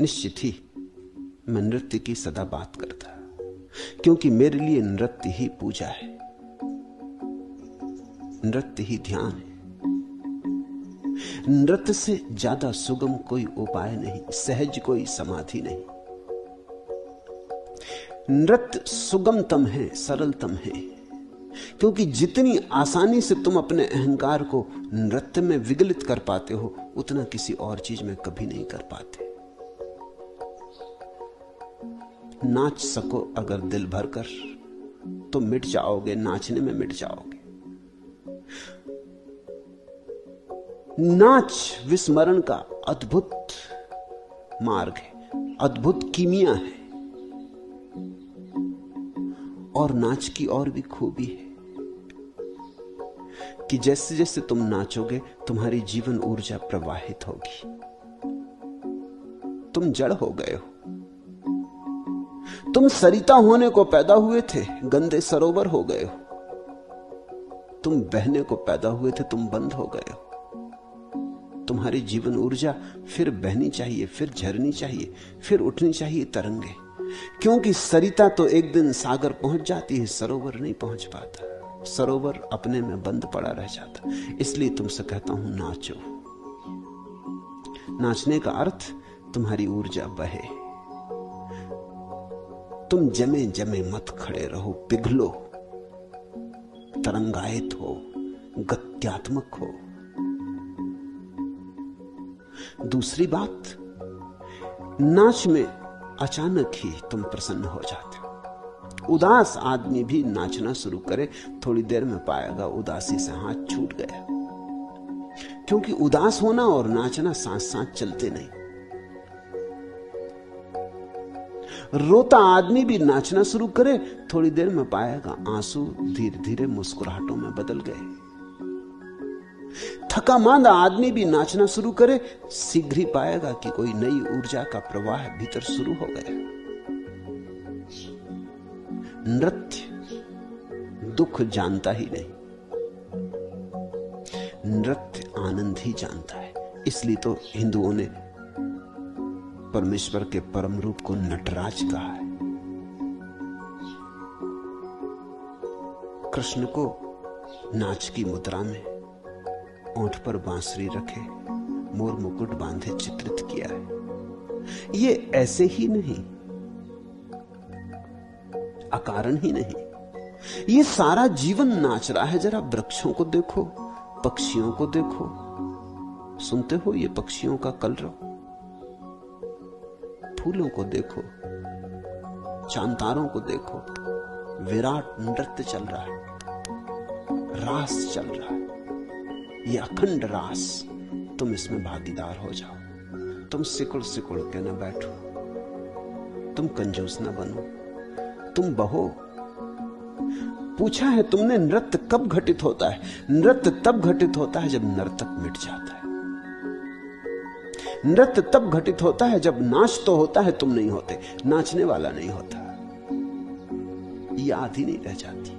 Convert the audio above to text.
निश्चित ही मैं नृत्य की सदा बात करता, क्योंकि मेरे लिए नृत्य ही पूजा है, नृत्य ही ध्यान है। नृत्य से ज्यादा सुगम कोई उपाय नहीं, सहज कोई समाधि नहीं। नृत्य सुगमतम है, सरलतम है, क्योंकि जितनी आसानी से तुम अपने अहंकार को नृत्य में विगलित कर पाते हो, उतना किसी और चीज में कभी नहीं कर पाते। नाच सको अगर दिल भर कर तो मिट जाओगे, नाचने में मिट जाओगे। नाच विस्मरण का अद्भुत मार्ग है, अद्भुत कीमिया है। और नाच की और भी खूबी है कि जैसे जैसे तुम नाचोगे तुम्हारी जीवन ऊर्जा प्रवाहित होगी। तुम जड़ हो गए हो, तुम सरिता होने को पैदा हुए थे, गंदे सरोवर हो गए हो। तुम बहने को पैदा हुए थे, तुम बंद हो गए हो। तुम्हारी जीवन ऊर्जा फिर बहनी चाहिए, फिर झरनी चाहिए, फिर उठनी चाहिए तरंगे, क्योंकि सरिता तो एक दिन सागर पहुंच जाती है, सरोवर नहीं पहुंच पाता। सरोवर अपने में बंद पड़ा रह जाता। इसलिए तुमसे कहता हूं, नाचो। नाचने का अर्थ तुम्हारी ऊर्जा बहे। तुम जमे जमे मत खड़े रहो, पिघलो, तरंगायित हो, गत्यात्मक हो। दूसरी बात, नाच में अचानक ही तुम प्रसन्न हो जाते हो। उदास आदमी भी नाचना शुरू करे, थोड़ी देर में पाएगा उदासी से हाथ छूट गया, क्योंकि उदास होना और नाचना साथ साथ चलते नहीं। रोता आदमी भी नाचना शुरू करे, थोड़ी देर में पाएगा आंसू धीरे धीरे मुस्कुराहटों में बदल गए। थका मांदा आदमी भी नाचना शुरू करे, शीघ्र ही पाएगा कि कोई नई ऊर्जा का प्रवाह भीतर शुरू हो गया। नृत्य दुख जानता ही नहीं, नृत्य आनंद ही जानता है। इसलिए तो हिंदुओं ने परमेश्वर के परम रूप को नटराज कहा है। कृष्ण को नाच की मुद्रा में ओंठ पर बांसुरी रखे, मोर मुकुट बांधे चित्रित किया है। ये ऐसे ही नहीं, अकारण ही नहीं, ये सारा जीवन नाच रहा है। जरा वृक्षों को देखो, पक्षियों को देखो, सुनते हो ये पक्षियों का कलरव? फूलों को देखो, चांतारों को देखो, विराट नृत्य चल रहा है, रास चल रहा है। ये अखंड रास, तुम इसमें भागीदार हो जाओ। तुम सिकुड़ सिकुड़ के न बैठो, तुम कंजूस न बनो, तुम बहो। पूछा है तुमने, नृत्य कब घटित होता है? नृत्य तब घटित होता है जब नर्तक मिट जाता है। नृत्य तब घटित होता है जब नाच तो होता है, तुम नहीं होते, नाचने वाला नहीं होता, याद ही नहीं रह जाती।